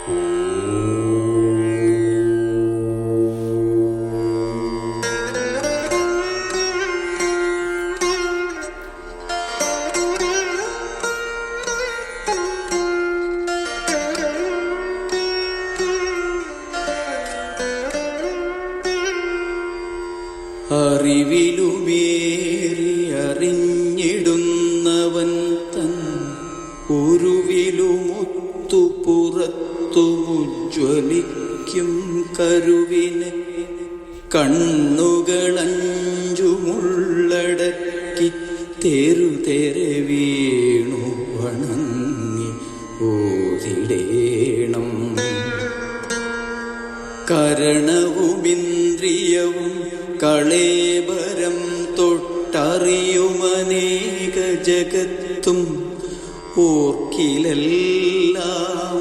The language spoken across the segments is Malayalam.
അറിവിലുമേറി അറിഞ്ഞിടുന്നവൻ തൻ ഉരുവിലുമൊത്തു പുറത്തുമുജ്വലിക്കും കരുവിന് കണ്ണുകളഞ്ചുമുള്ളടക്കി തെരുതെരെ വീണു വണങ്ങി ഓതിടേണം. കരണവുമിന്ദ്രിയവും കളേബരം തൊട്ടറിയുമനേക ജഗത്തും ഓർക്കിലെല്ലാം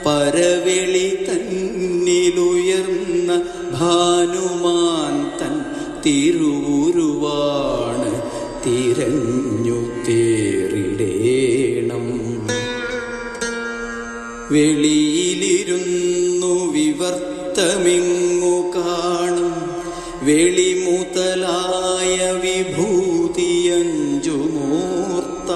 പരവെളി തന്നിലുയർന്ന ഭാനുമാൻ തൻ തിരുവുരുവാണ് തിരഞ്ഞു തേറിടേണം. വെളിയിലിരുന്നു വിവർത്തമിങ്ങു കാണും വെളിമുതലായ വിഭൂതിയഞ്ചുമൂർത്ത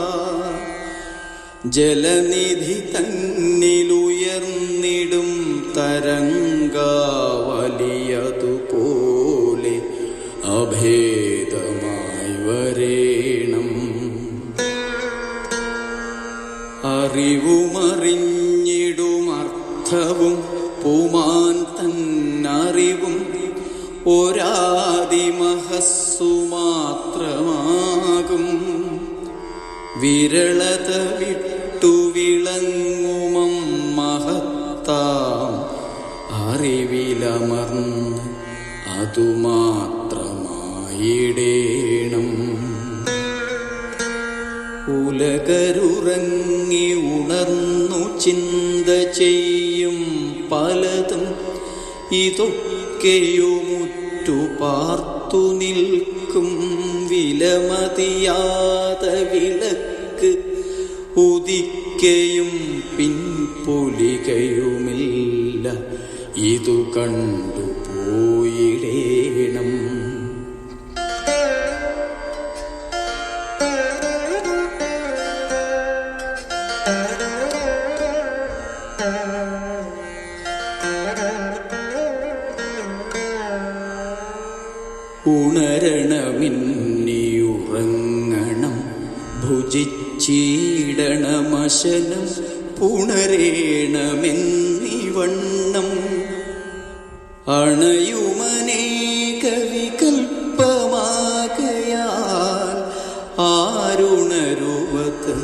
ജലനിധി തന്നിലുയർന്നിടും തരംഗാവലിയതുപോലെ അഭേദമായി വരേണം. അറിവുമറിഞ്ഞിടുമർത്ഥവും പുമാൻ തന്നറിവും ഒരാദിമഹസ്സു മാത്രമാകും. വിരളത വിട്ടു വിളങ്ങുമം മഹത്താം അറിവിലമർന്ന് അതുമാത്രമായിടേണം. ഉലകരുറങ്ങി ഉണർന്നു ചിന്ത ചെയ്യും പലതും ഇതൊക്കെയുമുറ്റു പാർത്തു നിൽക്കും. വിലമതിയാത വിളക്ക് ഉദിക്കയും പിൻപൊലികയുമില്ല. ഇതു കണ്ടു പോയിടേണം. ഉണരണമിന്നിയുറങ്ങണം ഭുജിച്ചീടണമശനം പുണരേണമെന്നിവണ്ണം. അണയുമനേക വികൽപ്പമാകയാൽ ആരുണരുവത്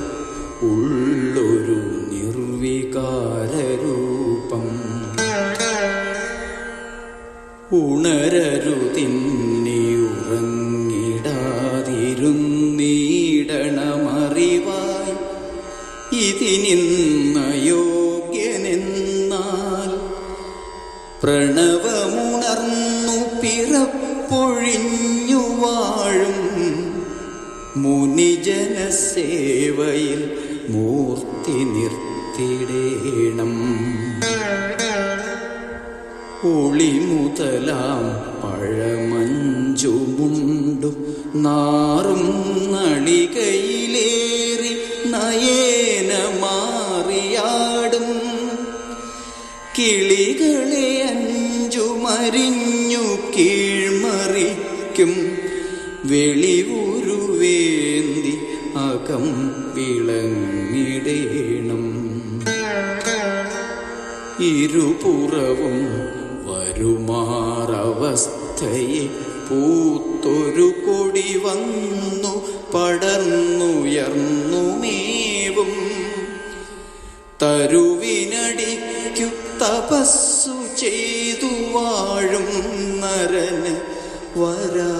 ഉള്ളൊരു നിർവികാരരൂപം. ഉണരരുതിന്നിയുറങ്ങിടാതിരുന്നീടണമറിവായി ഇതിനിന്നയോഗ്യനെന്നാൽ പ്രണവമുണർന്നു പിറപ്പൊഴിഞ്ഞു വാഴും മുനിജനസേവയിൽ മൂർത്തി നിർത്തിടേണം. ഒളിമുതലാം പഴമഞ്ചുമുണ്ടു നാറും നളികയിലേറി നയേന മാറിയാടും കിളികളെ അഞ്ചുമരിഞ്ഞു കീഴ്മറിക്കും. വെളിവുരുവേന്തി അകം വിളങ്ങിടേണം. ഇരുപുറവും വരുമാറവസ്ഥയെ പൂത്തൊരു കൊടി വന്നു പടർന്നുയർന്നുമേവും. തരുവിനടിക്കു തപസ്സു ചെയ്തു വാഴും നരന് വരാ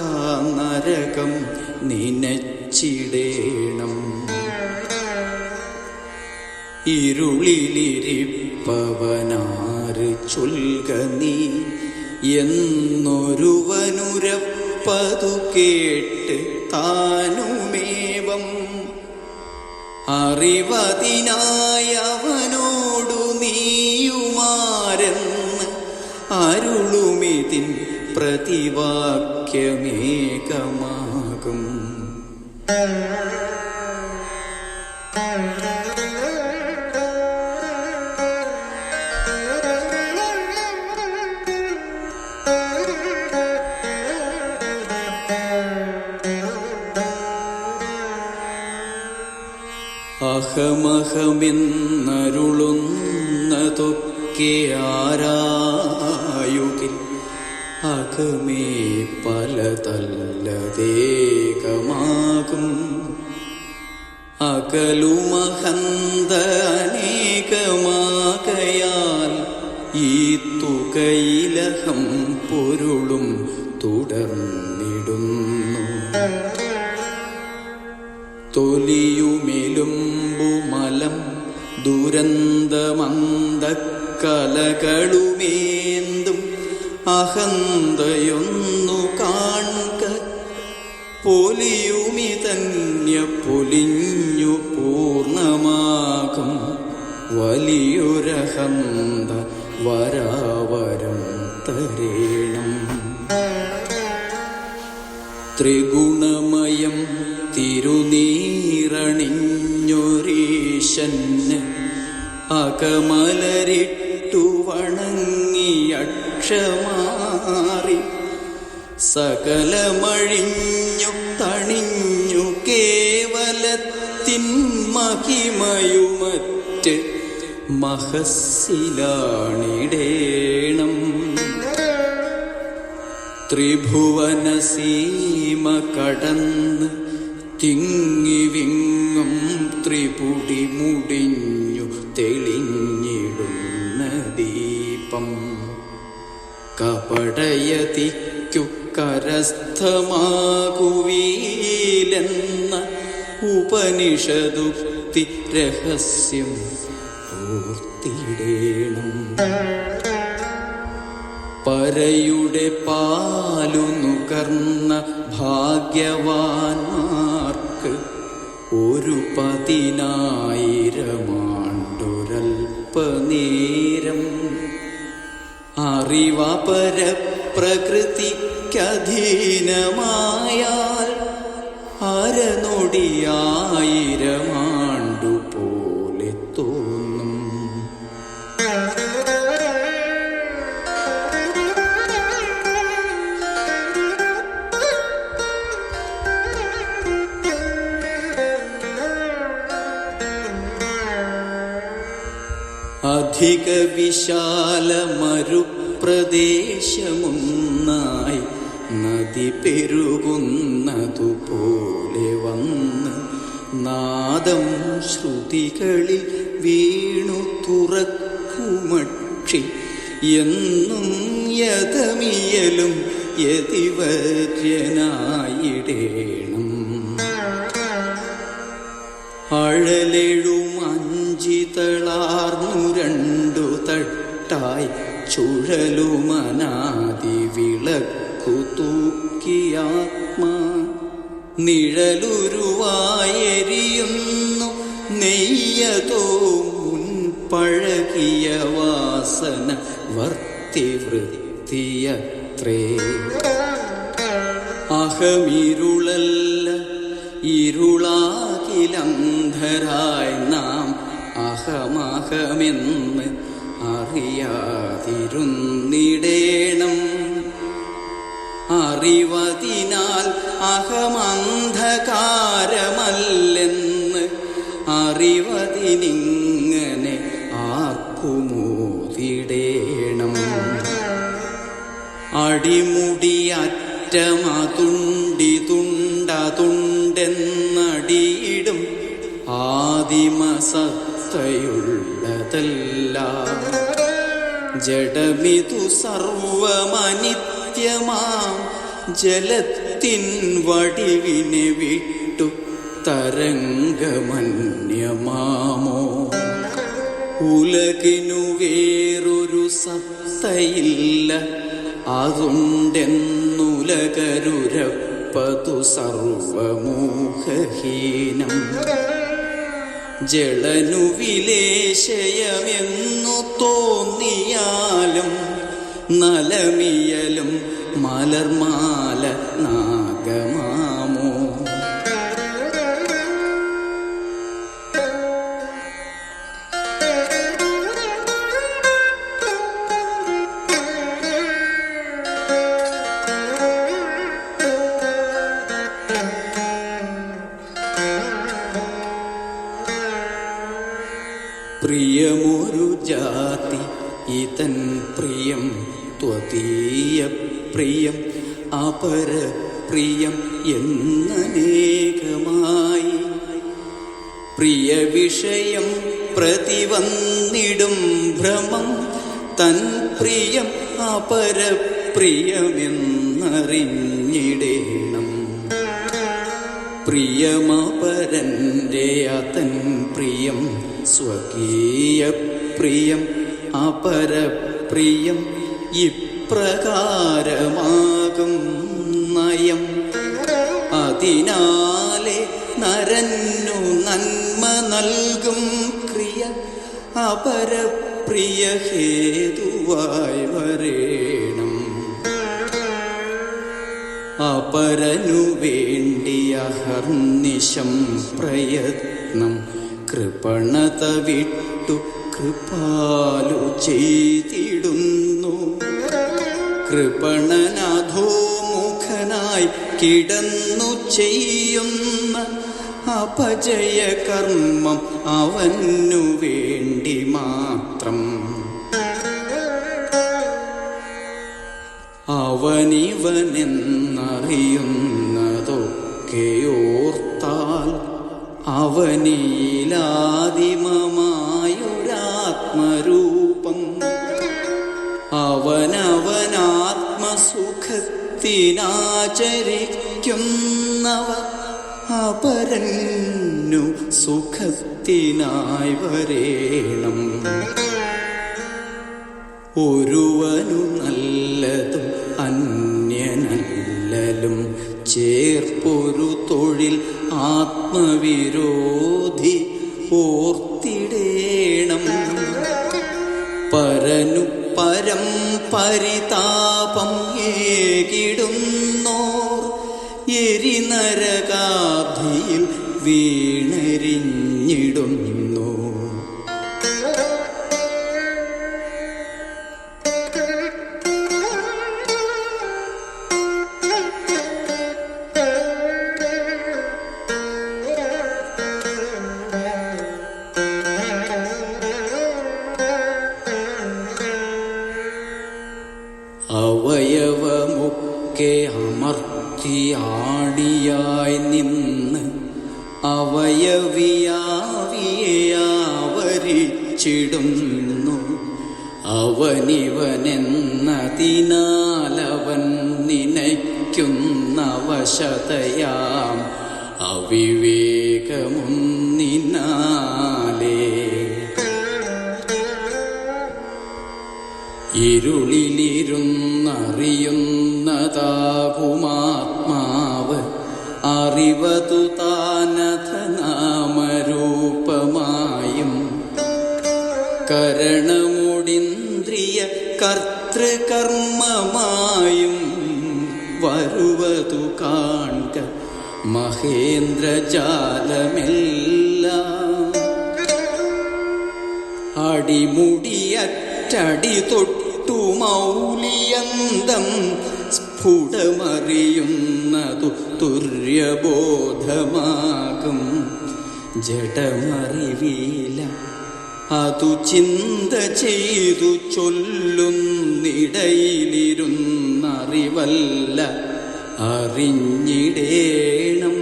നരകം നിനച്ചിടേണം. ഇരുളിലിരിപ്പവനാര് ചൊൽക നീ എന്നൊരുവനുരപ്പതു കേട്ട് താനുമേവം. അറിവതിനായവനോടു നീയുമ ആരെന്ന് അരുളുമിതിൻ പ്രതിവാക്യമേകമാകും. അഹമഹമെന്നരുളുന്നതൊക്കെ ആരായുകിൽ അകമേ പലതല്ലതേകമാകും. അകലുമഹന്ത അനേകമാകയാൽ ഈ തുകയിലഹം പൊരുളും തുടർന്നിടുന്നു. തൊലിയുമെലുമ്പുമലം ദുരന്തമന്തക്കലകളുമേന്തും അഹന്തയൊന്നു കാൺക. പൊലിയുമിതന്യ പൊലിഞ്ഞു പൂർണ്ണമാകും വലിയൊരഹന്ത വരാവരം തരേണം. ത്രിഗുണമയം തിരുനീറണിഞ്ഞൊരീശന് അകമലരിട്ടു വണങ്ങിയക്ഷമാറി സകലമഴിഞ്ഞു തണിഞ്ഞു കേവലത്തിൻ മഹിമയുമറ്റ് മഹസ്സിലാണിടേണം. ത്രിഭുവനസീമ കടന്ന് തിങ്ങിവിങ്ങും ത്രിപുടി മുടിഞ്ഞു തെളിഞ്ഞിടുന്ന ദീപം കപടയതിക്കു കരസ്ഥമാകുവീലെന്ന ഉപനിഷദുക്തി രഹസ്യം പൂർത്തിയിടേണം. പരയുടെ പാലു നുകർന്ന ഭാഗ്യവാന്മാർക്ക് ഒരു 10,000 ആണ്ടൊരൽപ്പനേരം അറിവപരപ്രകൃതിക്കധീനമായാൽ അരനൊടിയായിരം ആണ്ടുപോലെ തോന്നും. അധിക വിശാലമരുപ്രദേശമൊന്നായി നദി പെരുകുന്നതുപോലെ വന്ന് നാദം ശ്രുതികളിൽ വീണു തുറക്കുമക്ഷി എന്നും യഥമിയലും യതിവര്യനായിടേണം. അഴലെഴുമഞ്ചിതളാർന്നു 2 തട്ടായി ചുഴലുമനാദി വിളക്കു തൂക്കിയാത്മാ നിഴലുരുവായെരിയുന്നു നെയ്യതോ മുൻപഴകിയ വാസന വർത്തിവൃത്തിയത്രേ. അഹമിരുളല്ല ഇരുളാകിലന്ധരായി നാം അഹമഹമെന്ന് അറിയാതിരുന്നിടേണം. അറിവതിനാൽ അഹമന്ധകാരമല്ലെന്ന് അറിവതിനിങ്ങനെ ആർക്കുമോതിടേണം. അടിമുടിയറ്റമതുണ്ടി തുണ്ടതുണ്ടെന്നടിയിടും ആദിമസത്തയുള്ളതല്ല. ജഡമിതു സർവമനിത്യമാം ജലത്തിൻ വടിവിനെ വിട്ടു തരംഗമന്യമാമോ. ഉലകിനു വേറൊരു സത്തയില്ല അതുണ്ടെന്നുലകരുരപ്പതു സർവമോഹഹീനം. ജളനു വിലേശയമെന്നു തോന്നിയാൽ നലമിയലും മലർമാല നാഗമാമോ. പ്രിയമൊരു ജാതി ഇതൻ പ്രിയം ത്വദീയ പ്രിയം അപര പ്രിയം എന്നനേകമായി. പ്രിയ വിഷയം പ്രതിവന്നിടും ഭ്രമം തൻ പ്രിയം അപരപ്രിയമെന്നറിഞ്ഞിടേണം. പ്രിയമപരന്റെ അതൻ പ്രിയം സ്വകീയ പ്രിയം അപരപ്രിയം ഇപ്രകാരമാകും നയം. അതിനാലെ നരന്നു നന്മ നൽകും ക്രിയ അപരപ്രിയ ഹേതുവായി വരേണം. അപരനു വേണ്ടിയ അഹർനിശം പ്രയത്നം കൃപണത വിട്ടു കൃപാലു ചെയ്തിടുന്നു. കൃപണനാധോമുഖനായി കിടന്നു ചെയ്യുന്ന അപജയ കർമ്മം അവനു വേണ്ടി മാത്രം. അവനിവനെന്നറിയുന്നതൊക്കെയോർത്താൽ അവനിലാദിമമായൊരാത്മരൂപം. അവനവനാത്മസുഖത്തിനാചരിക്കുന്നവ അപരന്നു സുഖത്തിനായി വരേണം. ഒരുവനു നല്ലതും അന്യനല്ലലും ചേർപ്പൊരു തൊഴിൽ ആത്മവിരോധി ഓർത്തിടേണം. പരനു പരം പരിതാപം ഏകിടുന്നോർ എരിനരകാബ്ധിയിൽ വീണരിഞ്ഞിടുന്നു. അവയവമൊക്കെ അമർത്തിയാടിയായി നിന്ന് അവയവിയാവിയാവരിച്ചിടുന്നു. അവനിവനെന്നതിനാലവൻ നിനയ്ക്കുന്ന വശതയാം അവിവേകമൊന്നിനാലേ. ഇരുളിലിരുന്നറിയുന്നതാകുമാത്മാവ് അറിവതു താനഥ നാമരൂപമായും കരണമുടിന്ദ്രിയ കർത്തൃകർമ്മമായും വരുവതു കാൺക മഹേന്ദ്രജാലമെല്ലാം. അടിമുടിയറ്റടി തൊട്ടു മൗലിയന്തം സ്ഫുടമറിയുന്നതു തുര്യബോധമാകും. ജഡമറിവീല അതു ചിന്ത ചെയ്തു ചൊല്ലുന്നിടയിലിരുന്നറിവല്ല അറിഞ്ഞിടേണം.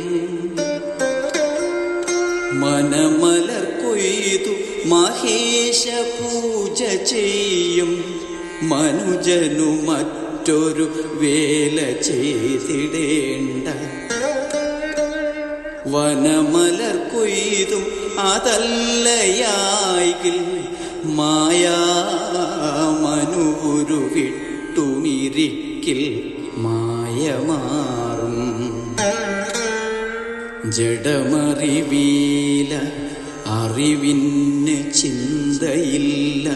മനമലർ കൊയ്തു മഹേശ പൂജ ചെയ്യും മനുജനു മറ്റൊരു വേല ചെയ്തിടേണ്ട. വനമലർ കൊയ്തും അതല്ലയായിൽ മായാ മനുരു വിട്ടുമിരിക്കിൽ മായമാറും. ജഡമറിവീല അറിവിന് ചിന്തയില്ല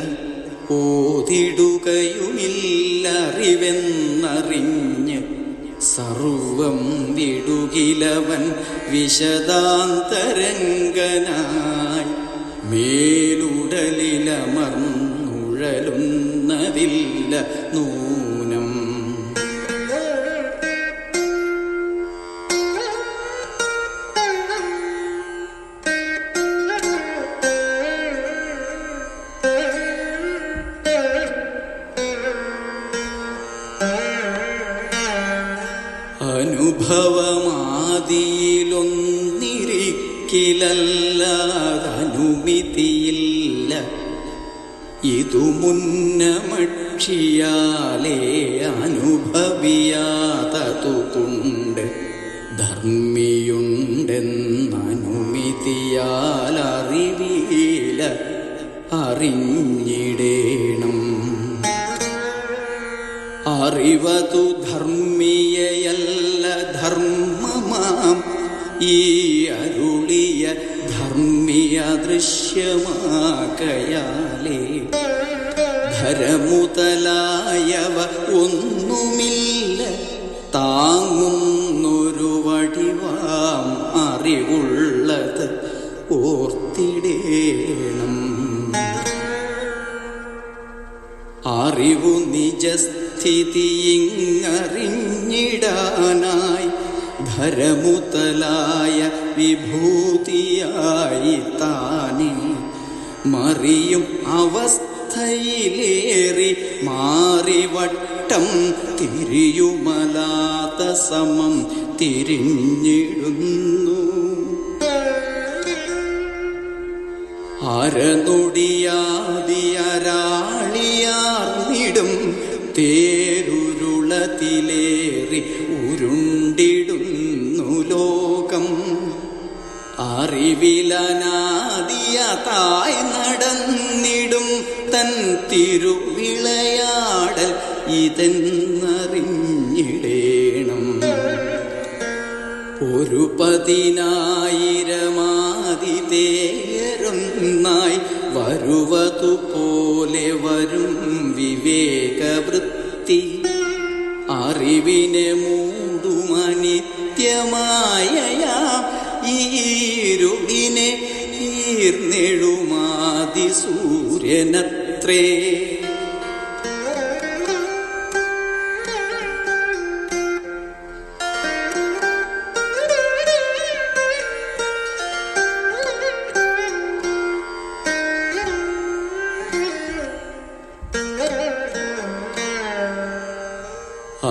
ഓതിടുകയുമില്ലറിവെന്നറിഞ്ഞ് സർവം വിടുകിലവൻ വിശദാന്തരംഗനായി മേലുടലിലമർന്നുഴലുന്നതില്ല നൂനം. അനുഭവമാദിയിലൊന്നിരിക്കിലല്ലാതനുമിതിയില്ല ഇതു മുന്നമക്ഷിയാലേ അനുഭവിയാതതുകൊണ്ട് ധർമ്മിയുണ്ടെന്നനുമിതിയാൽ അറിവീല അറിഞ്ഞിടേണം. അറിവതു ധർമ്മിയയല്ല ധർമ്മമാം ഈ അരുളിയ ധർമ്മിയദൃശ്യമാകയാലേ ധരമുതലായവ ഒന്നുമില്ല താങ്ങുന്നൊരു വടിവാം അറിവുള്ളത് ഓർത്തിടേണം. അറിവു നിജസ്ഥിതിയിങ്ങറിഞ്ഞിടാനായി ധരമുതലായ വിഭൂതിയായി താനേ മറിയും അവസ്ഥയിലേറി മാറിവട്ടം തിരിയുമലാത്ത സമം തിരിഞ്ഞിടുന്നു. അരനൊടിയാതിയരാളിയാർന്നിടും തേരുരുളത്തിലേറി ഉരുണ്ടിടുന്നു ലോകം. അറിവിലനാദിയതായി നടന്നിടും തൻ തിരുവിളയാടൽ ഇതെന്നറിഞ്ഞിടേണം. ഒരു 10,000 വരുവതുപോലെ വരും വിവേകവൃത്തി. അറിവിനെ മൂടുമനിത്യമായയാം ഈരുടിനെ ഈർന്നെഴുമാതി സൂര്യനത്രേ.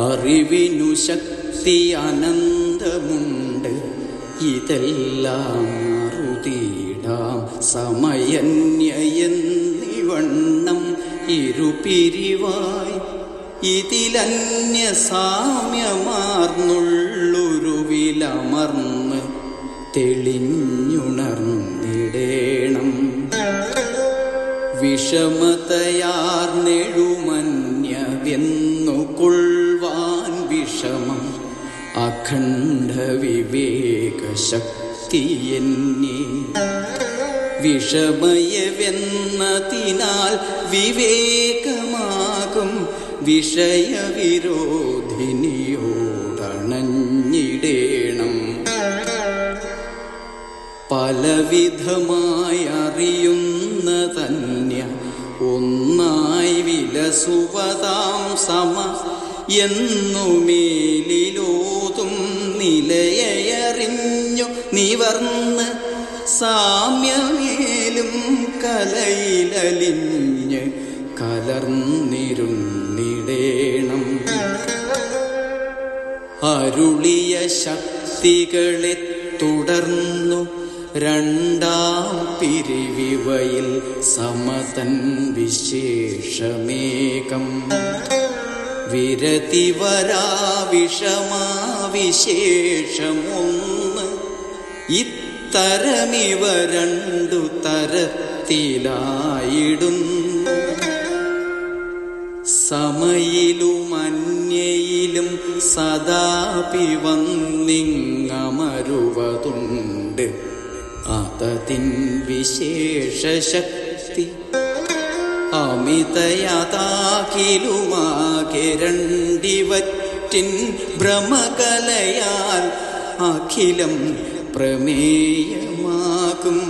അറിവിനു ശക്തി അനന്തമുണ്ട് ഇതെല്ലാം അറുതിടാം സമയന്യയെന്നിവണ്ണം ഇരുപിരിവായി ഇതിലന്യസാമ്യമാർന്നുള്ളൊരുവിലമർന്ന് തെളിഞ്ഞുണർന്നിടേണം. വിഷമതയാർന്നെഴുമന്യവെന്നുകൊള്ളുവാൻ വിഷമം അഖണ്ഡ വിവേകശക്തിയെന്നെ. വിഷമയവെന്നതിനാൽ വിവേകമാകും വിഷയവിരോധിനിയോടണഞ്ഞിടേണം. പലവിധമായി അറിയുന്നതന്യ ഒന്നായി വിലസുവതാം സമ എന്നുമേലിലോതും നിലയറിഞ്ഞു നിവർന്ന് സാമ്യമേലും കലയിലലിഞ്ഞ് കലർന്നിരുന്നിടേണം. അരുളിയ ശക്തികളെ തുടർന്നു രണ്ടാം പിരിവിവയിൽ സമതൻ വിശേഷമേകം. വിരതിവരാവിഷമാവിശേഷമൊന്ന് ഇത്തരമിവ രണ്ടു തരത്തിലായിടുന്നു. സമയിലും അന്യയിലും സദാപി വന്നിങ്ങമരുവതുണ്ട് അതതിൻ വിശേഷശക്തി. ഭ്രമിതയതാകിലുമാകെ രണ്ടിവറ്റിൻ ഭ്രമകലയാൽ അഖിലം പ്രമേയമാകും.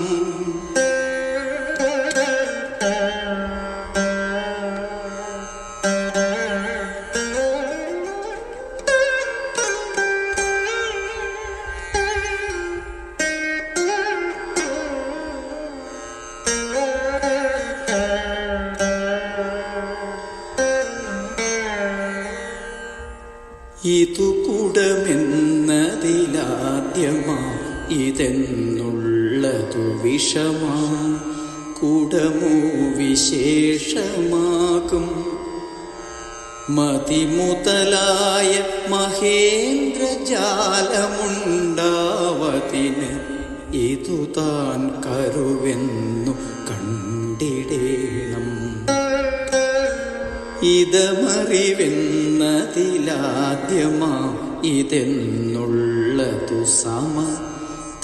ഇതു കുടമെന്നതിലാദ്യമാ ഇതെന്നുള്ളതു വിഷമാ കുടമോ വിശേഷമാകും. മതിമുതലായ മഹേന്ദ്രജാലമുണ്ടാവതിന് ഇതു താൻ കരുവെന്നു കണ്ടിടേണം. ഇതമറിവെന്നതിലാദ്യമാ ഇതെന്നുള്ളതു സമ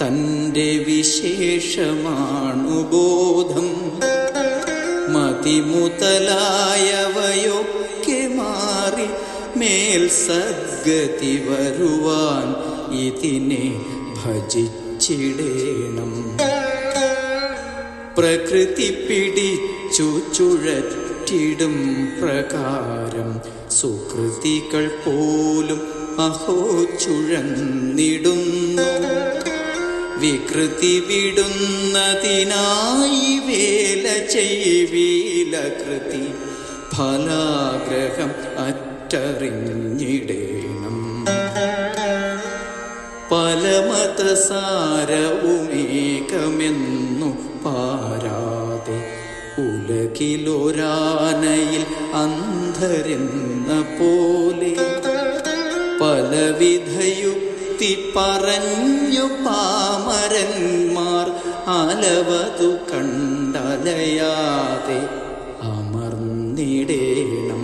തൻ്റെ വിശേഷമാണു ബോധം. മതിമുതലായവയൊക്കെ മാറി മേൽ സദ്ഗതി വരുവാൻ ഇതിനെ ഭജിച്ചിടേണം. പ്രകൃതി പിടിച്ചു ചുഴറ്റിടും പ്രകാരം സുകൃതികൾ പോലും അഹോ ചുഴന്നിടുന്നു. വികൃതി വിടുന്നതിനായി വേല ചെയ്വീല കൃതി ഫലാഗ്രഹം അറ്ററിഞ്ഞിടേണം. പല മതസാരവുമേകമെന്നു പാരാതെ ഉലകിലൊരാനയിൽ അന്ധരെന്ന പോലെ പലവിധയുക്തി പറഞ്ഞു പാമരന്മാർ അലവതു കണ്ടലയാതെ അമർന്നിടേണം.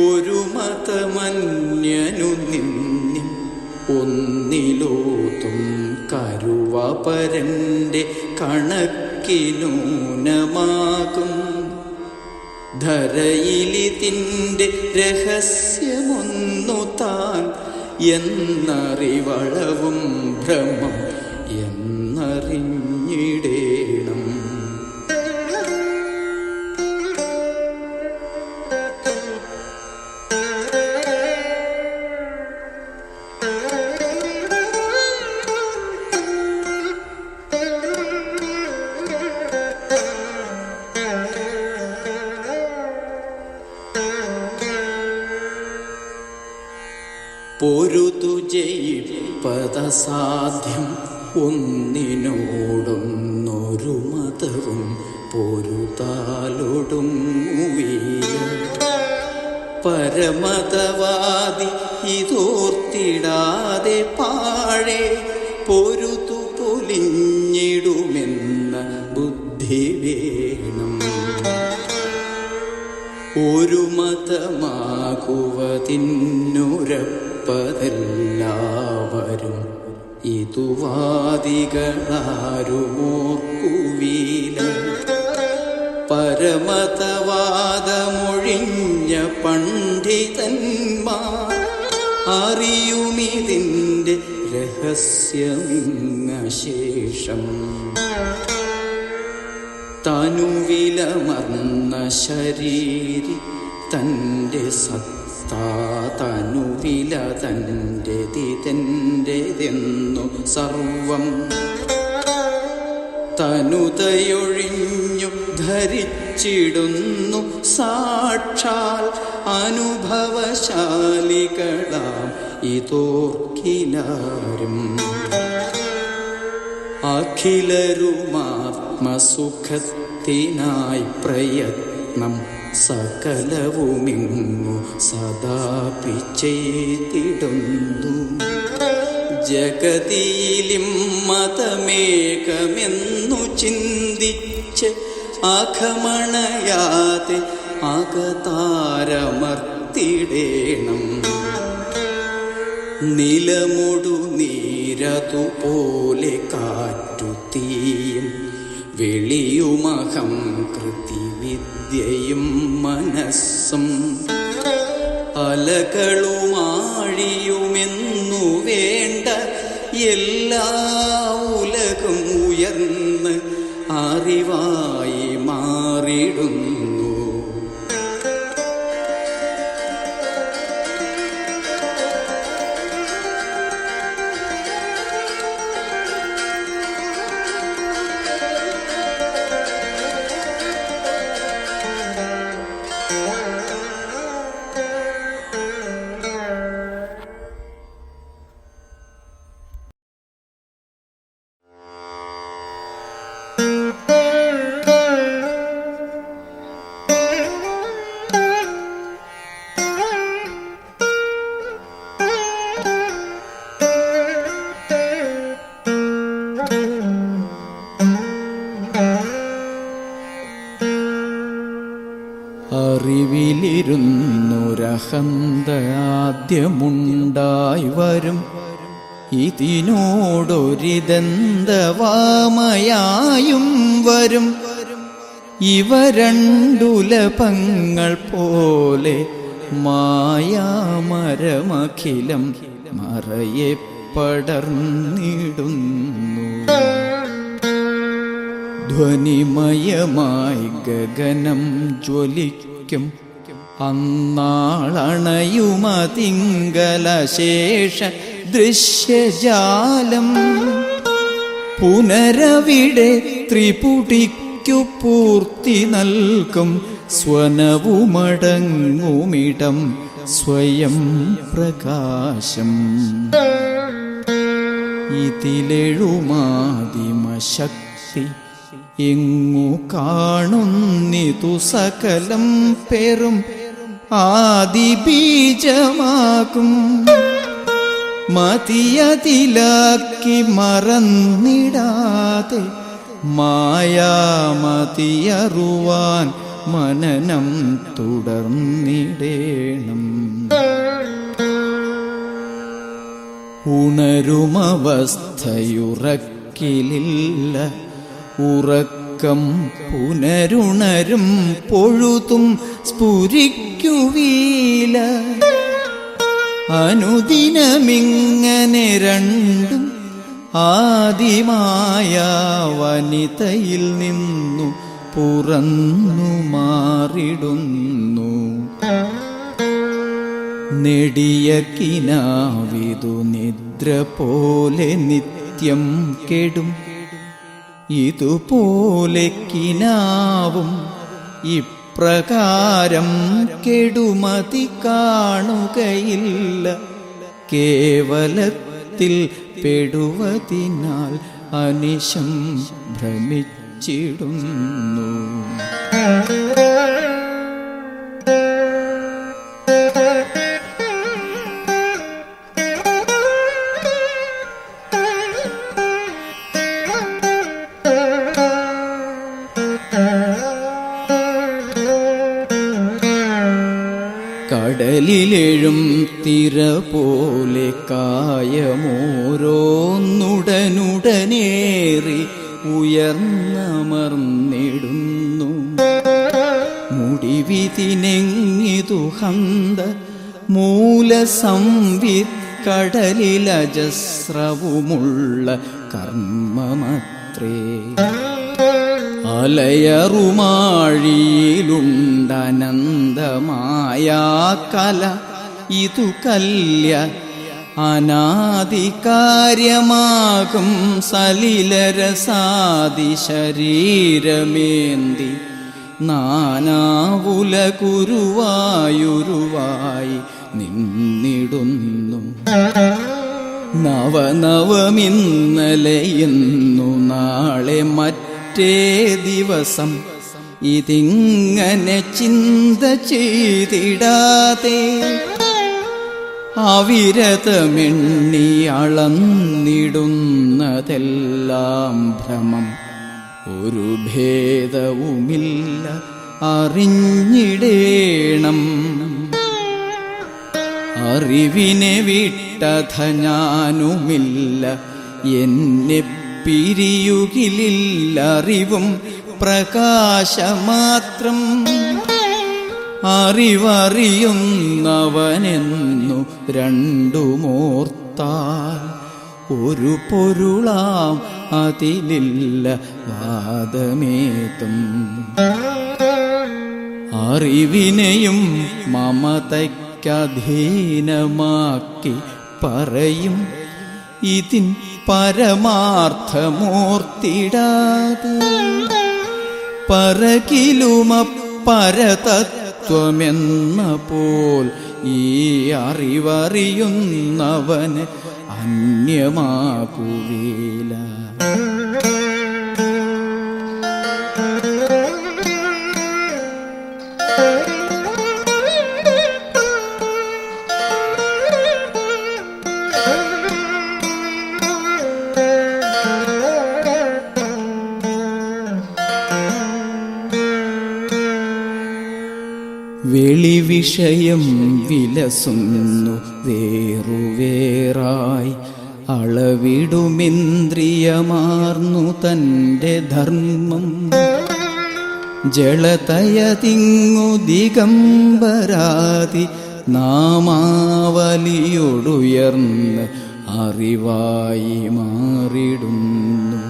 ഒരു മതമന്യനു നിന്നി ഒന്നിലോതും കരുവപരന്റെ കണക്കിനൂനമാകും. ധരയിലിതിൻ്റെ രഹസ്യമൊന്നു താൻ എന്നറിവളവും ഭ്രമം എന്നറിഞ്ഞിടേണം. പൊരുതു ജയിപ്പതസാധ്യം ഒന്നിനോടൊന്നൊരു മതവും പൊരുതാലൊടുങ്ങുകയില്ല. പരമതവാദി ഇതോർത്തിടാതെ പാഴെ പൊരുതു പൊലിഞ്ഞിടുമെന്ന ബുദ്ധി വേണം. ഒരു മതമാകുവതിന്നുരപ്പതെല്ലാവരും ഇതുവാദികളാരുമോർക്കുവീല. പരമതവാദമൊഴിഞ്ഞ പണ്ഡിതന്മാർ അറിയുമിതിൻ്റെ രഹസ്യമിങ്ങശേഷം. തനുവിലമർന്ന ശരീരി തൻ്റെ സത്താ തനുവില തൻ്റെതിതെൻ്റെതെന്നു സർവം തനുതയൊഴിഞ്ഞു ധരിച്ചിടുന്നു സാക്ഷാൽ അനുഭവശാലികളാം ഇതോർക്കിലാരും. അഖിലരുമാത്മസുഖത്തിനായി പ്രയത്നം സകലവുമിങ്ങു സദാപി ചെയ്തിടുന്നു. ജഗതിയിലും മതമേകമെന്നു ചിന്തിച്ച് അഖമണയാതെ അകതാരമർത്തിടേണം. നിലമൊടു നീരതുപോലെ കാറ്റു തീയും വെളിയുമഹം കൃതിവിദ്യയും മനസ്സും അലകളുമാഴിയുമെന്നു വേണ്ട എല്ലാ ഉലകും ഉയർന്ന് അറിവായി മാറിടുന്നു. അറിവിലിരുന്നൊരഹന്ത ആദ്യമുണ്ടായി വരും. ഇതിനോടൊരിദന്തവാമയായും വരും. ഇവ രണ്ടുലപങ്ങൾ പോലെ മായാമരമഖിലം മറയെ പടർന്നിടുന്നു. ധ്വനിമയമായി ഗഗനം ജ്വലിക്കും. അന്നാളണയുമതിങ്കലശേഷ ദൃശ്യജാലം. പുനരവിടെ ത്രിപുടിക്കു പൂർത്തി നൽകും. സ്വനവുമടങ്ങുമിടം സ്വയം പ്രകാശം. ഇതിലെഴുമാദിമശക്തി എങ്ങു കാണുന്നിതു സകലം പെറും ആദിബീജമാകും. മതിയതിലാക്കി മറന്നിടാതെ മായാമതിയറുവാൻ മനനം തുടർന്നിടേണം. ഉണരുമവസ്ഥയുറക്കിലില്ല. ഉറക്കം പുനരുണരും പൊഴുതും സ്ഫുരിക്കുവീല. അനുദിനമിങ്ങനെ രണ്ടും ആദിമായ വനിതയിൽ നിന്നു പുറന്നു മാറിടുന്നു. നെടിയ കിനാവിതു നിദ്ര പോലെ നിത്യം കെടും. ഇതുപോലെ കിനാവും ഇപ്രകാരം കെടുമതി കാണുകയില്ല. കേവലത്തിൽ പെടുവതിനാൽ അനിശം ഭ്രമിച്ചിടുന്നു. കടലിലെഴും തിര പോലെ കായമോരോന്നുടനുടനേറി ഉയർന്നമർന്നിടുന്നു. മുടിവിതിനെങ്ങിതു ഹന്ത മൂലസംവിത് കടലിലജസ്രവുമുള്ള കർമ്മമത്രേ. അലയറുമാഴിയിലുണ്ടനന്തമായ കല ഇതു കല്യ അനാദികാര്യമാകും. സലിലരസാദി ശരീരമേന്തി നാനാവുലകുരുവായുരുവായി നിന്നിടുന്നു. നവനവമിന്നലെയെന്നു നാളെ മറ്റേ ദിവസം ഇതിങ്ങനെ ചിന്ത ചെയ്തിടാതെ അവിരതമെണ്ണി അളന്നിടുന്നതെല്ലാം ഭ്രമം. ഒരു ഭേദവുമില്ല അറിഞ്ഞിടേണം. അറിവിനെ വിട്ടധ ഞാനുമില്ല എന്നെ പിരിയുകിലില്ലറിവും പ്രകാശമാത്രം. അറിവറിയുന്നവനെന്നു രണ്ടുമോർത്താൽ ഒരു പൊരുളാം അതിലില്ല വാദമേതും. അറിവിനെയും മമതയ്ക്കധീനമാക്കി പറയും ഇതിൻ പരമാർത്ഥമോർത്തിടാതെ. പരകിലുമപ്പരതത്വമെന്ന പോൽ ഈ അറിവറിയുന്നവന് അന്യമാകുകയില്ല. വെളിവിഷയം വിലസുന്നു വേറുവേറായി. അളവിടുമിന്ദ്രിയമാർന്നു തൻ്റെ ധർമ്മം. ജളതയതിങ്ങു ദിഗംബരാതി നാമാവലിയൊടുയർന്ന് അറിവായി മാറിടുന്നു.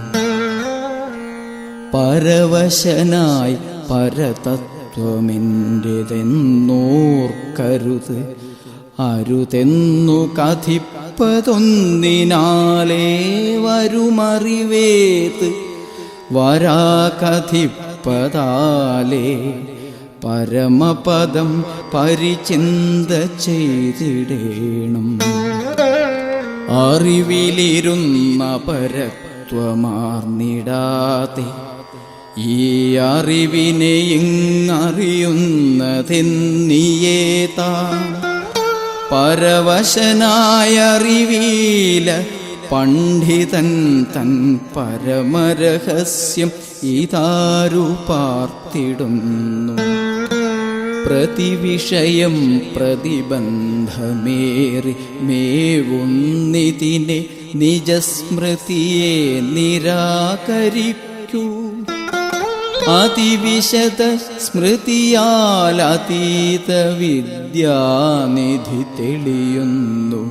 പരവശനായി പരതത്വമെൻ്റെതെന്നോർക്കരുത്. അരുതെന്നു കഥിപ്പതൊന്നിനാലേ വരുമറിവേത്. വരാകഥിപ്പതാലേ പരമപദം പരിചിന്ത ചെയ്തിടേണം. അറിവിലിരുന്ന പരത്വമാർന്നിടാതെ ഈ അറിവിനെ ഇങ്ങറിയുന്നതെന്നിയേതാൻ. പരവശനായ അറിവീല പണ്ഡിതൻ തൻ പരമരഹസ്യം ഇതാരു പാർത്തിടുന്നു. പ്രതിവിഷയം പ്രതിബന്ധമേറി മേവുന്നിതിനെ നിജസ്മൃതിയെ നിരാകരിക്കൂ. അതിവിശദ സ്മൃതിയാൽ അതീത വിദ്യാനിധി തെളിയുന്നു.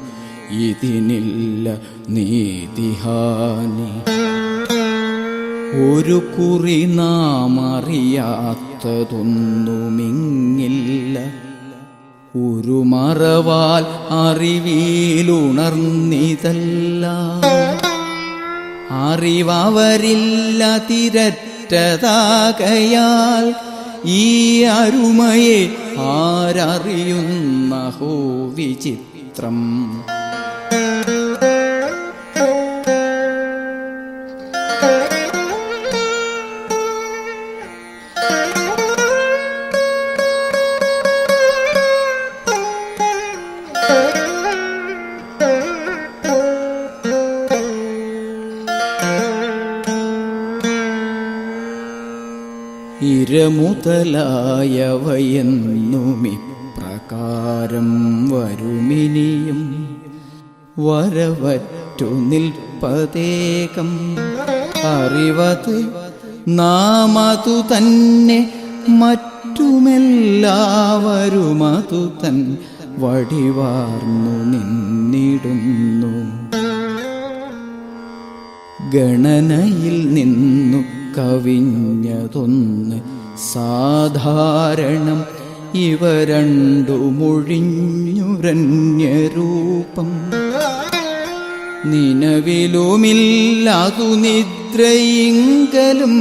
ഇതിനില്ല നീതിഹാനി. ഒരു കുറി നാം അറിയാത്തതൊന്നുമിങ്ങില്ല. ഒരു മറവാൽ അറിവിലുണർന്നിതല്ല. അറിവരില്ല തിരറ്റതാകയാൽ ഈ അരുമയെ ആരറിയുന്നഹോ വിചിത്രം. ഇരമുതലായവയെന്നുമിപ്രകാരം വരുമിനിയും വരവറ്റു നിൽപ്പതേകം. അറിവത് നാമതു തന്നെ മറ്റുമെല്ലാവരുമതു തൻ വടിവാർന്നു നിന്നിടുന്നു. ഗണനയിൽ നിന്നു കവിഞ്ഞതൊന്ന് സാധാരണം. ഇവ രണ്ടുമൊഴിഞ്ഞുരന്യരൂപം. നിലവിലുമില്ലതു നിദ്രയിങ്കലും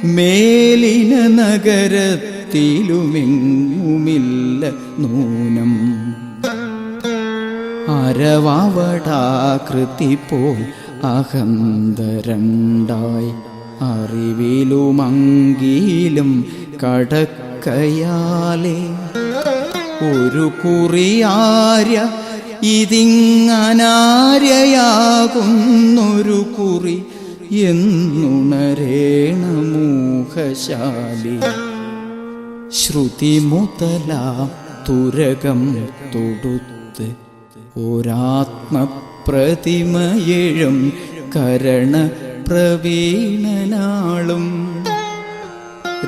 മേലിന നഗരത്തിലുമെങ്ങുമില്ല നൂനം. അരവവടാകൃതി പോൽ അഹന്തരണ്ടായി അറിവിലുമങ്കിലും കടക്കയാലേ. ഒരു കുറിയാര്യ ഇതിങ്ങനാര്യയാകുന്നൊരു കുറി എന്നുണരേണ മൂഹശാലി. ശ്രുതി മുതലാം തുരകം തൊടുത്ത് ഒരാത്മപ്രതിമയെഴും കരണ പ്രവീണനാളും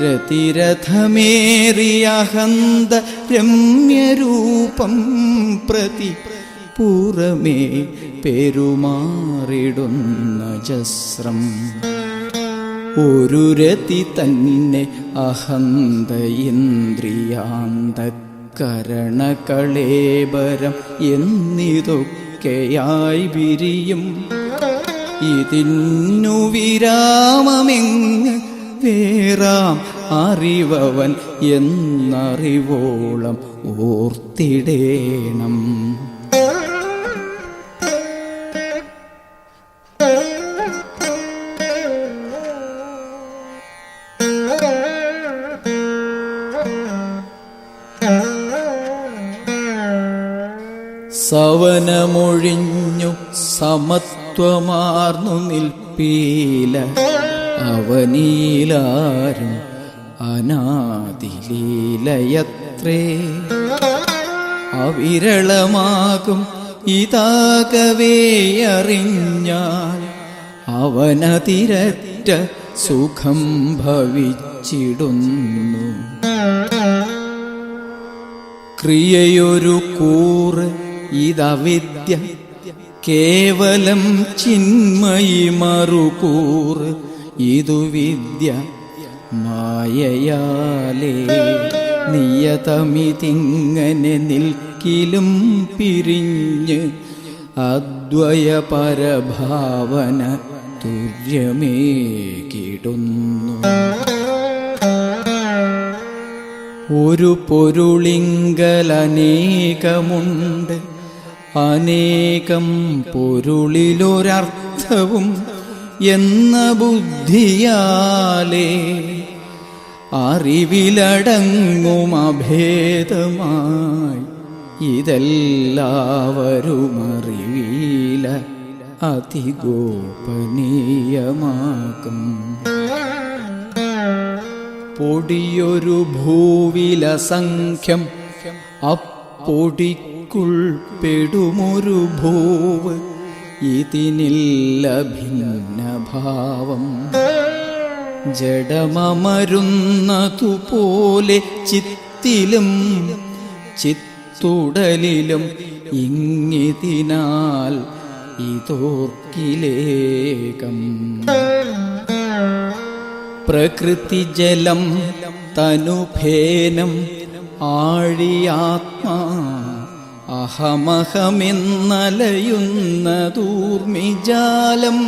രതിരഥമേറിയഹന്ത രമ്യരൂപം പ്രതി പുറമേ പെരുമാറിടുന്ന ജസ്രം ഒരു രതി തന്നെ അഹന്ത ഇന്ദ്രിയാന്തകരണകളേബരം എന്നിതൊക്കെയായി വിരിയും. ഇതിന്നു വിരാമമെങ്ങ് വേറാം അറിവവൻ എന്നറിവോളം ഓർത്തിടേണം. സവനമൊഴിഞ്ഞു സമത്വമാർന്നു നിൽപ്പീല അവനീലാരും അനാദിലീലയത്രേ. അവിരളമാകും ഇതാകവേ അറിഞ്ഞാൽ അവനതിരറ്റ സുഖം ഭവിച്ചിടുന്നു. ക്രിയയൊരു കൂറ് ഇതവിദ്യ കേവലം ചിന്മയി മറുകൂറ് ഇതു വിദ്യ മായയാലേ. നിയതമിതിങ്ങനെ നിൽക്കിലും പിരിഞ്ഞ് അദ്വയ പരഭാവന തുര്യമേ കിടുന്നു. ഒരു പൊരുളിങ്കലനേകമുണ്ട്, അനേകം പൊരുളിലൊരർത്ഥവും എന്ന ബുദ്ധിയാലേ അറിവിലടങ്ങും അഭേദമായി ഇതെല്ലാവരും അറിവില അതിഗോപനീയമാകും. പൊടിയൊരു ഭൂവില സംഖ്യം അപ്പൊടിക്കുൾപ്പെടുമൊരു ഭൂവ് ഇതിനില്ല ഭിന്നഭാവം. ജഡമമരുന്നതുപോലെ ചിത്തിലും ചിത്തുടലിലും ഇങ്ങിതിനാൽ ഇതോർക്കിലേകം. പ്രകൃതി ജലം തനുഭേനം ആഴിയാത്മാ അഹമഹമെന്നലയുന്നതൂർമിജാലം.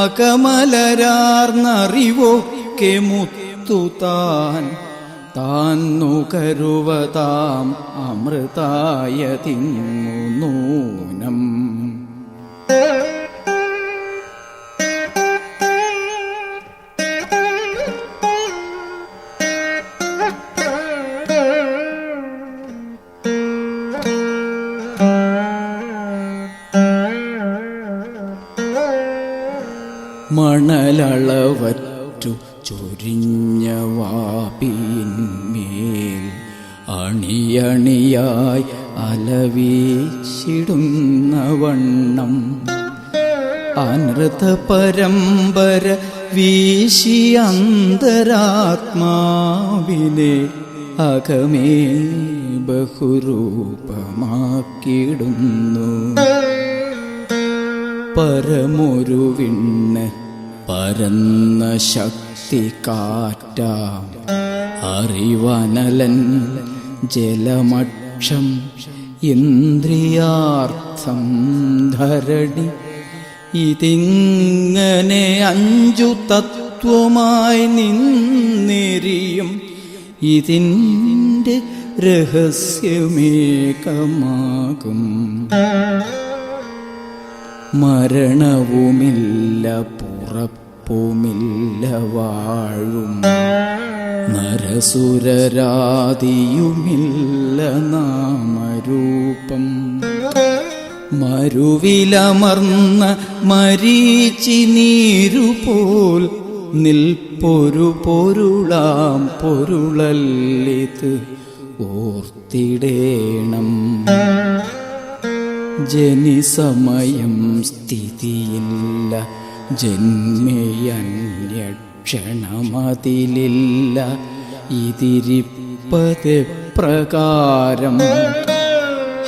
അകമലരാർന്നറിവൊക്കെ മുത്തുതാൻ താൻ നുകരുവതാം അമൃതായ തിങ്ങുനൂനം. മണലളവറ്റു ചൊരിഞ്ഞ വാപിന്മേൽ അണിയണിയായി അലവീച്ചിടുന്ന വണ്ണം അനൃത പരമ്പര വീശി അന്തരാത്മാവിനെ അകമേ ബഹുരൂപമാക്കിടുന്നു. പരമൊരു വിണ്ണ് പരന്ന ശക്തി കാറ്റാം അറിവനലൻ ജലമക്ഷം ഇന്ദ്രിയാർത്ഥം ധരണി. ഇതിങ്ങനെ അഞ്ചു തത്വമായി നിന്നെരിയും ഇതിൻ്റെ രഹസ്യമേകമാകും. മരണവുമില്ല പുറപ്പുമില്ല വാഴും നരസുരരാദിയുമില്ല നാമരൂപം. മരുവിലമർന്ന മരീചി നീരുപോൽ നിൽപ്പൊരു പൊരുളാം പൊരുളല്ലിത് ഓർത്തിടേണം. ജനിസമയം സ്ഥിതിയില്ല ജന്മയന്യക്ഷണമതിലില്ല ഇതിരിപ്പത് പ്രകാരം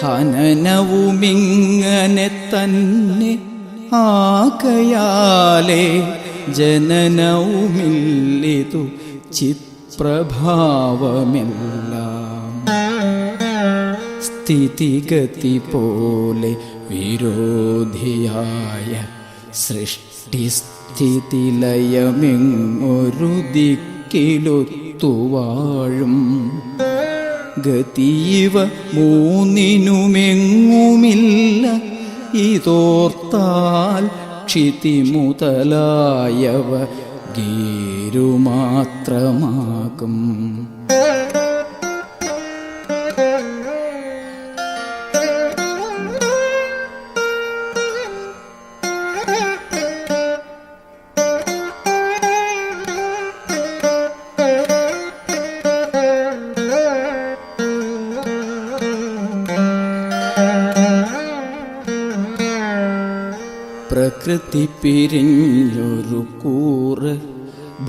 ഹനനവുമിങ്ങനെ തന്നെ ആകയാലേ ജനനവുമില്ലിതു ചിത്പ്രഭാവമെല്ലാം സ്ഥിതിഗതി പോലെ വിരോധിയായ സൃഷ്ടിസ്ഥിതിലയമൊരു ദിക്കിലൊത്തുവാഴും ഗതിവ മൂന്നിനുമെങ്ങുമില്ല ഇതോർത്താൽ ക്ഷിതി മുതലായവ ഗീരുമാത്രമാകും. പ്രകൃതി പിരിഞ്ഞൊരു കൂറ്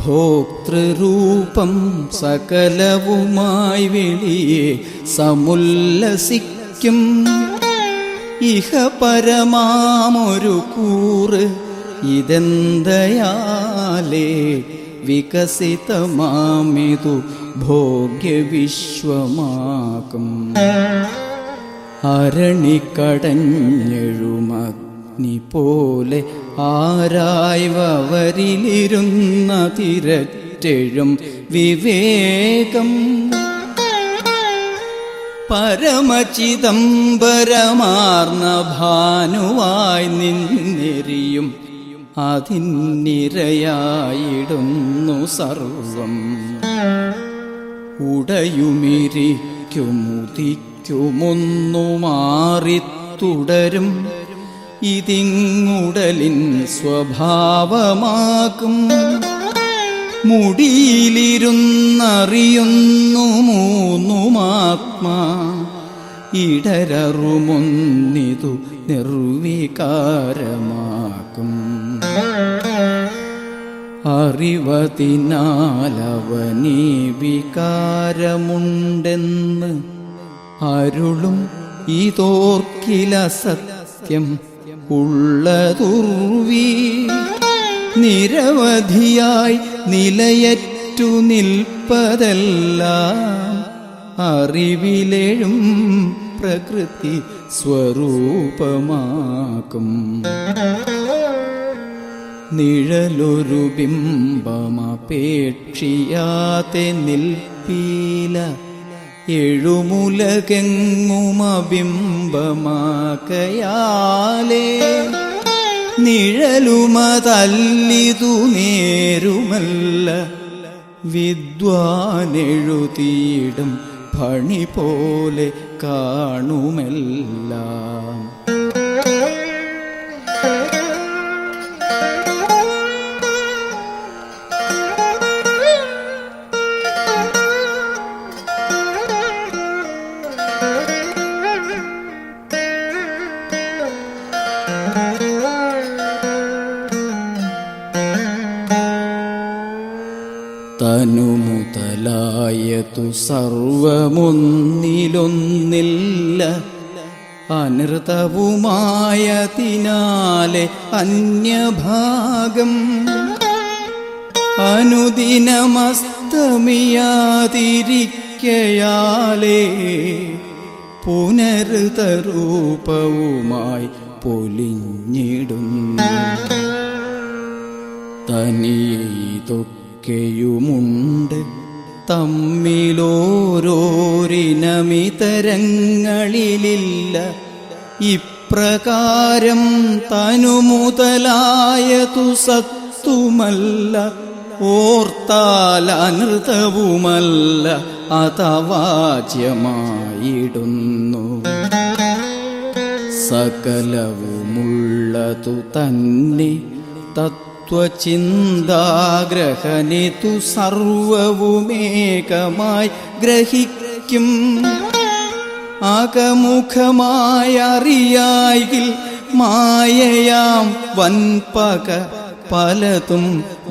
ഭോക്തൃരൂപം സകലവുമായി വെളിയെ സമുല്ലസിക്കും. ഇഹ പരമാമൊരു കൂറ് ഇതെന്തയാലേ വികസിതമാമിതു ഭോഗ്യവിശ്വമാകും. അരണിക്കടഞ്ഞെഴുമഗ്നി പോലെ ആരായ്വരിലിരുന്ന തിരറ്റെഴും വിവേകം പരമചിദംബരമാർന്ന ഭാനുവായി നിന്നെരിയും അതിനിരയായിടുന്നു സർവം. ഉടയുമിരിക്കുമുദിക്കുമൊന്നു മാറിത്തുടരും ഇതിങ്ങുടലിൻ സ്വഭാവമാകും. മുടിയിലിരുന്നറിയുന്നു മൂന്നുമാത്മാ ഇടരറുമൊന്നിതു നിർവികാരമാക്കും. അറിവതിനാലവനീ വികാരമുണ്ടെന്ന് അരുളും ഇതോർക്കില സത്യം ഉള്ളതുർവീ. നിരവധിയായി നിലയറ്റു നിൽപ്പതെല്ലാം അറിവിലെഴും പ്രകൃതി സ്വരൂപമാക്കും. നിഴലൊരു ബിംബമപേക്ഷിയാതെ നിൽപ്പീല എഴുമുലകെങ്ങുമബിംബമാകയാലേ നിഴലുമതല്ലിതു നേരുമല്ല വിദ്വാനെഴുതിയിടും ഫണി പോലെ കാണുമെല്ലാം. തനുമുതലായതു സർവമൊന്നിലൊന്നില്ല അനൃതവുമായതിനാലെ അന്യഭാഗം അനുദിനമസ്തമിയാതിരിക്കയാലേ പുനരുതരൂപവുമായി പൊലിഞ്ഞിടുന്നു. തനിയൊക്കെയുമുണ്ട് തമ്മിലോരോരിനമിതരങ്ങളിലില്ല ഇപ്രകാരം തനുമുതലായതു സത്തുമല്ല ഓർത്താൽ അനൃതവുമല്ല അതവാച്യമായിടുന്നു. സകലവുമുള്ളതു തന്നെ തത്വചിന്താഗ്രഹണിതു സർവവുമേകമായി ഗ്രഹിക്കും. അകമുഖമായി അറിയായിൽ മായയാം വൻപക പലതും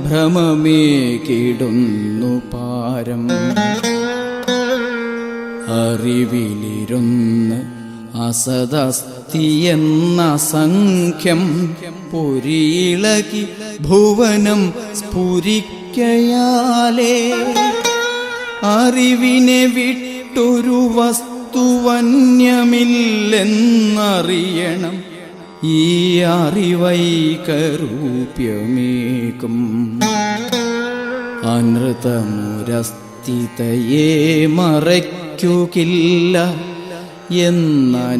ഭ്രമമേകിടുന്നു പാരം. അറിവിലിരുന്ന് അസദസ്തിയെന്ന സംഖ്യം പൊരിയിളകി ഭുവനം സ്ഫുരിക്കയാലേ. അറിവിനെ വിട്ടൊരു വസ്തുവന്യമില്ലെന്നറിയണം, ഈ അറിവൈകരൂപ്യമേകും. അനൃതമുരസ്ഥിതയെ മറയ്ക്കുകില്ല എന്നനുഭവമുണ്ട്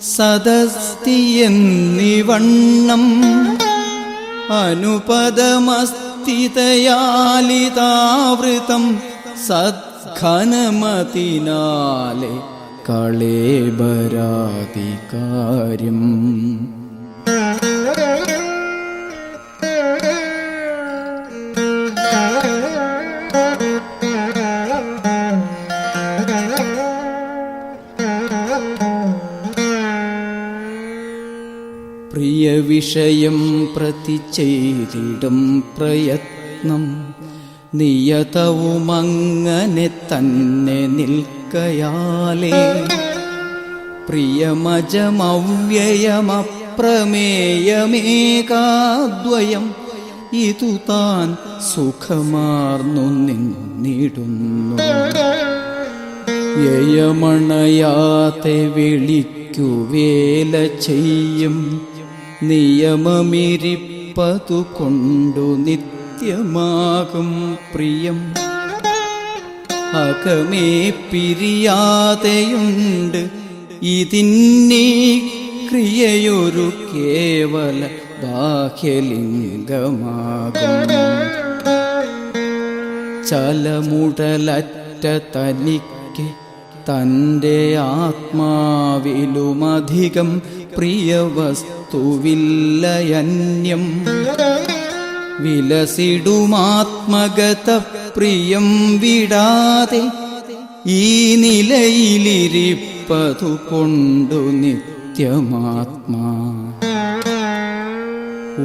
സദസ്തിയെന്നിവണ്ണം. അനുപദമസ്ഥിതയാലിതാവൃതം സദ്ഘനമതിനാലെ കളേബരാധികാര്യം. പ്രിയ വിഷയം പ്രതി ചെയ്തിടും പ്രയത്നം നിയതവുമങ്ങനെ തന്നെ നിൽക്കയാലേ. പ്രിയമജമവ്യയമപ്രമേയമേകാദ്വയം ഇതു താൻ സുഖമാർന്നു നിന്നിടുന്നു. യയമണയാതെ വിളിക്കുവേല ചെയ്യും നിയമമിരിപ്പതു കൊണ്ടു നിത്യമാകും പ്രിയം. അകമേ പിരിയാതെയുണ്ട് ഇതിന്നീ ക്രിയയൊരു കേവല ബാഹ്യലിംഗമാകും. ചലമുടലറ്റ തനിക്ക് തൻ്റെ ആത്മാവിലുമധികം പ്രിയവസ്തുവില്ലയന്യം. വിലസിടുമാത്മഗത പ്രിയം വിടാതെ ഈ നിലയിലിരിപ്പതു കൊണ്ടു നിത്യമാത്മാ.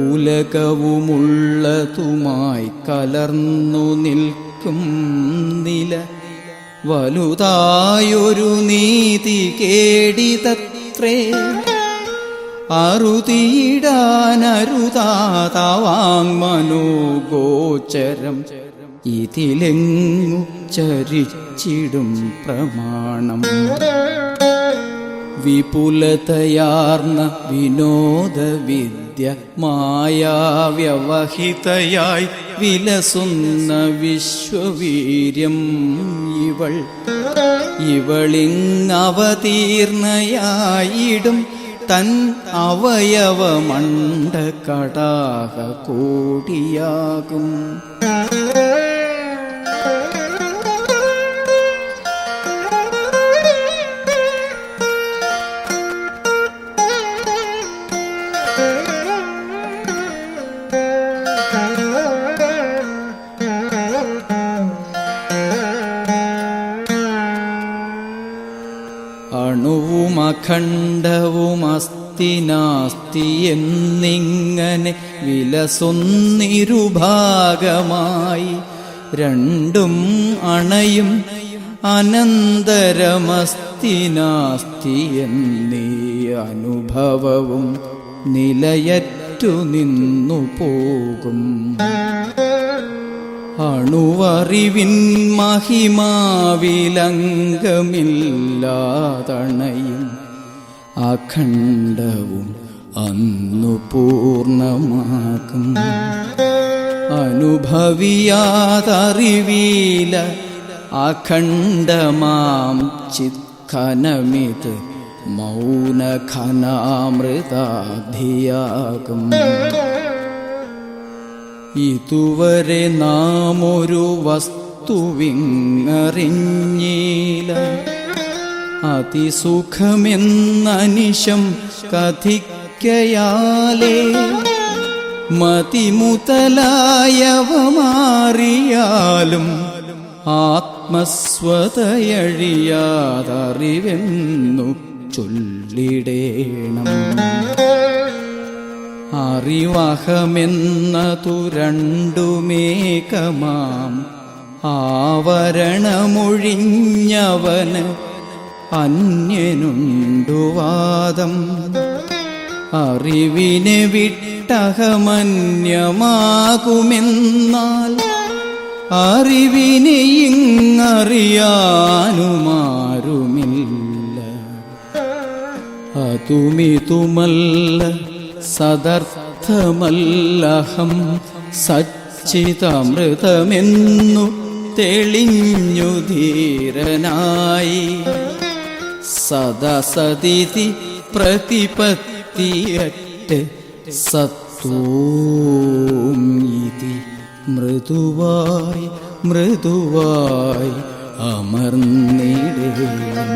ഉലകവുമുള്ളതുമായി കലർന്നു നിൽക്കും നില വലുതായൊരു നീതി കേടിതത്രേ. അറുതിയിടാനരുതാതവാങ്മനോഗോചരം ഇതിലെങ്ങു ചരിച്ചിടും പ്രമാണം. വിപുലതയാർന്ന വിനോദവിദ്യ മായാവ്യവഹിതയായി വിലസുന്ന വിശ്വവീര്യം ഇവളിങ്ങവതീർണയായിടും തൻ അവയവമണ്ഡ കടാഹ കോടിയാകും. അണുവുമഖണ്ഡവുമസ്തി നാസ്തി എന്നിങ്ങനെ വിലസുന്നിരുഭാഗമായി രണ്ടും അണയും അനന്തരമസ്തി നാസ്തി എന്നീ അനുഭവവും നിലയറ്റു നിന്നു പോകും. അണുവറിവിൻ മഹിമാവിലംഗമില്ലാതണയും അഖണ്ഡവും അന്നു പൂർണ്ണമാകും. അനുഭവിയാതറിവീല അഖണ്ഡമാം ചിത്ഖനമിത് മൗനഘനാമൃതാധിയാകും. ഇതുവരെ നാം ഒരു വസ്തുവിങ്ങറിഞ്ഞീല അതിസുഖമെന്നനിശം കഥിക്കയാലേ. മതിമുതലായവമാറിയാലും ആത്മസ്വതയഴിയാതറിവെന്നു ചൊല്ലിടേണം. അറിവഹമെന്നതു രണ്ടുമേകമാം ആവരണമൊഴിഞ്ഞവന് അന്യനുണ്ടുവാദം. അറിവിനെ വിട്ടഹമന്യമാകുമെന്നാൽ അറിവിനെ ഇങ്ങറിയാനുമാരുമില്ല. അതുമിതുമല്ല സദർത്ഥമല്ലഹം സച്ചിതമൃതമെന്നു തെളിഞ്ഞു ധീരനായി. സദസദിതി പ്രതിപത്തിയറ്റ് സത്വം ഇതി മൃദുവായി മൃദുവായി അമർന്നിടേണം.